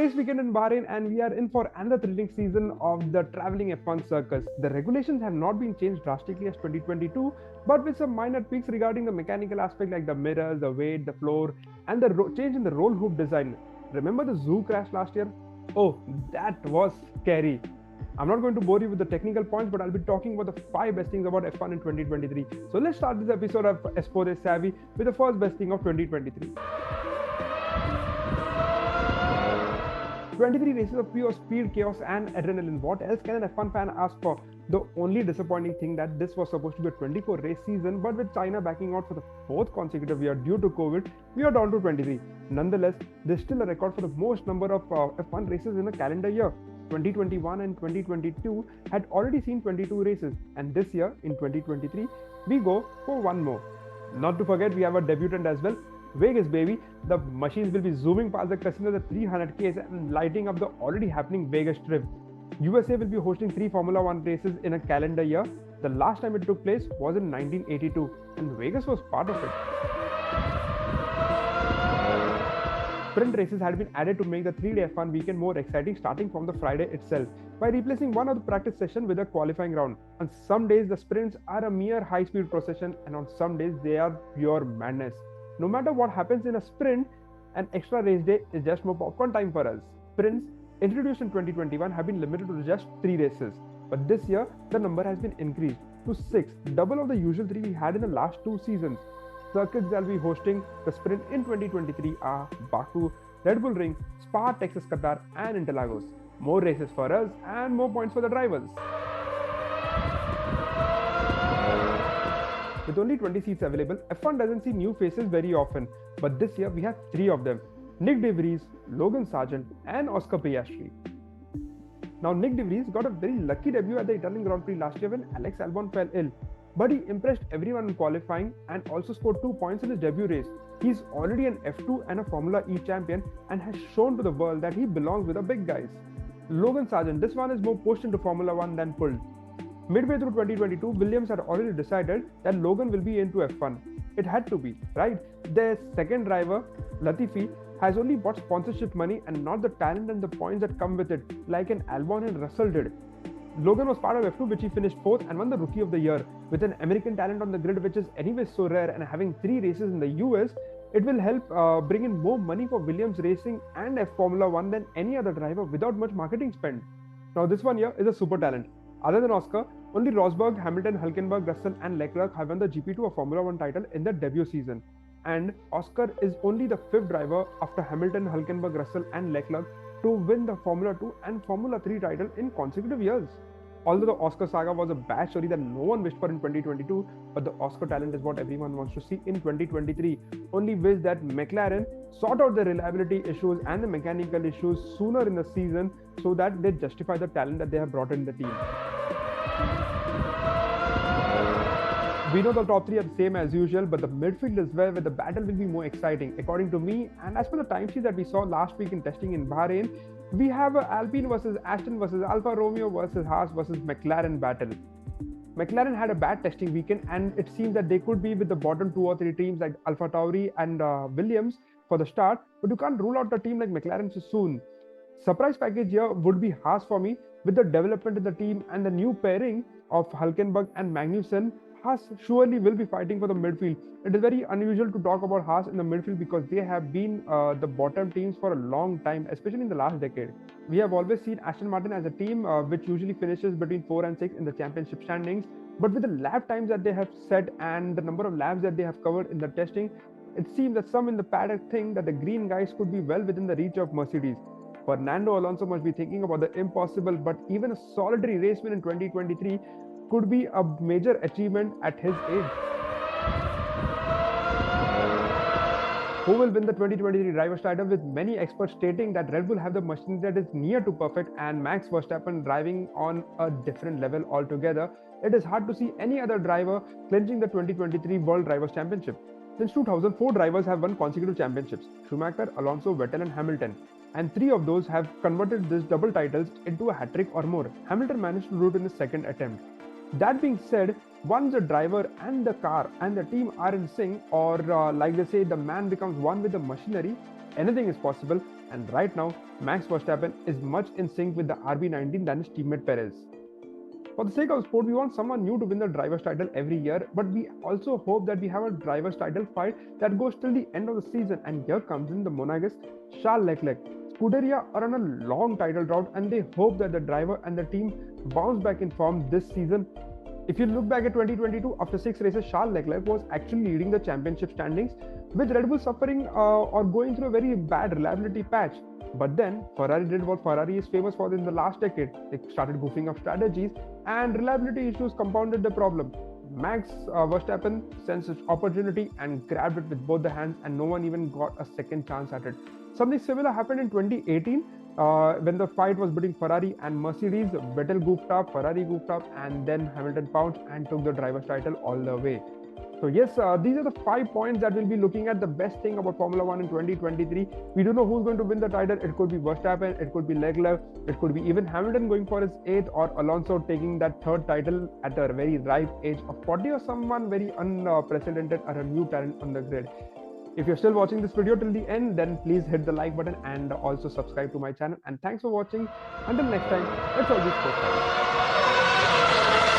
race weekend in Bahrain, and we are in for another thrilling season of the traveling F1 circus. The regulations have not been changed drastically as 2022, but with some minor tweaks regarding the mechanical aspect like the mirrors, the weight, the floor, and the change in the roll hoop design. Remember the zoo crash last year? Oh, that was scary. I'm not going to bore you with the technical points, but I'll be talking about the 5 best things about F1 in 2023. So let's start this episode of Esporte Savvy with the first best thing of 2023. 23 races of pure speed, chaos, and adrenaline. What else can an F1 fan ask for? The only disappointing thing that this was supposed to be a 24 race season, but with China backing out for the 4th consecutive year due to COVID, we are down to 23. Nonetheless, there's still a record for the most number of F1 races in a calendar year. 2021 and 2022 had already seen 22 races, and this year in 2023 we go for one more. Not to forget, we have a debutant as well. Vegas, baby. The machines will be zooming past the casinos at 300 k's and lighting up the already happening Vegas Strip. USA will be hosting 3 Formula 1 races in a calendar year. The last time it took place was in 1982, and Vegas was part of it. Sprint races had been added to make the 3-day F1 weekend more exciting, starting from the Friday itself, by replacing one of the practice session with a qualifying round. On some days, the sprints are a mere high-speed procession, and on some days, they are pure madness. No matter what happens in a sprint, an extra race day is just more popcorn time for us. Sprints, introduced in 2021, have been limited to just 3 races, but this year, the number has been increased to 6, double of the usual 3 we had in the last 2 seasons. Circuits that will be hosting the sprint in 2023 are Baku, Red Bull Ring, Spa, Texas, Qatar, and Interlagos. More races for us and more points for the drivers. With only 20 seats available, F1 doesn't see new faces very often, but this year we have 3 of them: Nick De Vries, Logan Sargent, and Oscar Piastri. Now, Nick De Vries got a very lucky debut at the Italian Grand Prix last year when Alex Albon fell ill. But he impressed everyone in qualifying and also scored 2 points in his debut race. He's already an F2 and a Formula E champion and has shown to the world that he belongs with the big guys. Logan Sargent, this one is more pushed into Formula 1 than pulled. Midway through 2022, Williams had already decided that Logan will be into F1. It had to be, right? Their second driver, Latifi, has only bought sponsorship money and not the talent and the points that come with it, like an Albon and Russell did. Logan was part of F2, which he finished 4th and won the Rookie of the Year. With an American talent on the grid, which is anyway so rare, and having 3 races in the US, it will help bring in more money for Williams Racing and Formula 1 than any other driver without much marketing spend. Now, this one here is a super talent. Other than Oscar, only Rosberg, Hamilton, Hülkenberg, Russell, and Leclerc have won the GP2 or Formula 1 title in their debut season. And Oscar is only the 5th driver after Hamilton, Hülkenberg, Russell, and Leclerc to win the Formula 2 and Formula 3 title in consecutive years. Although the Oscar saga was a bad story that no one wished for in 2022, but the Oscar talent is what everyone wants to see in 2023. Only wish that McLaren sort out the reliability issues and the mechanical issues sooner in the season so that they justify the talent that they have brought in the team. We know the top 3 are the same as usual, but the midfield is where the battle will be more exciting, according to me. And as per the timesheet that we saw last week in testing in Bahrain, we have a Alpine versus Aston versus Alfa Romeo versus Haas versus McLaren battle. McLaren had a bad testing weekend, and it seems that they could be with the bottom 2 or 3 teams like Alfa Tauri and Williams for the start, but you can't rule out a team like McLaren so soon. Surprise package here would be Haas for me, with the development in the team and the new pairing of Hülkenberg and Magnussen. Haas surely will be fighting for the midfield. It is very unusual to talk about Haas in the midfield because they have been the bottom teams for a long time, especially in the last decade. We have always seen Aston Martin as a team which usually finishes between 4 and 6 in the championship standings, but with the lap times that they have set and the number of laps that they have covered in the testing, it seems that some in the paddock think that the green guys could be well within the reach of Mercedes. Fernando Alonso must be thinking about the impossible, but even a solitary race win in 2023 could be a major achievement at his age. Who will win the 2023 drivers' title? With many experts stating that Red Bull have the machine that is near to perfect and Max Verstappen driving on a different level altogether, it is hard to see any other driver clinching the 2023 World Drivers' Championship. Since 2000, 4 drivers have won consecutive championships: Schumacher, Alonso, Vettel, and Hamilton. And 3 of those have converted these double titles into a hat-trick or more. Hamilton managed to do it in his second attempt. That being said, Once the driver and the car and the team are in sync, or like they say, the man becomes one with the machinery, anything is possible. And right now, Max Verstappen is much in sync with the RB19 than his teammate Perez. For the sake of sport, we want someone new to win the driver's title every year, but we also hope that we have a driver's title fight that goes till the end of the season. And here comes in the Monegasque Charles Leclerc. Scuderia are on a long title drought, and they hope that the driver and the team bounce back in form this season. If you look back at 2022, after 6 races, Charles Leclerc was actually leading the championship standings, with Red Bull suffering or going through a very bad reliability patch. But then Ferrari did what Ferrari is famous for in the last decade. They started goofing up strategies, and reliability issues compounded the problem. Max Verstappen sensed its opportunity and grabbed it with both the hands, and no one even got a second chance at it. Something similar happened in 2018 when the fight was between Ferrari and Mercedes. Vettel goofed up, Ferrari goofed up, and then Hamilton pounced and took the driver's title all the way. So yes, these are the 5 points that we'll be looking at. The best thing about Formula 1 in 2023. We don't know who's going to win the title. It could be Verstappen, it could be Leclerc, it could be even Hamilton going for his 8th, or Alonso taking that 3rd title at a very ripe age of 40, or someone very unprecedented or a new talent on the grid. If you're still watching this video till the end, then please hit the like button and also subscribe to my channel. And thanks for watching. Until next time, it's all this.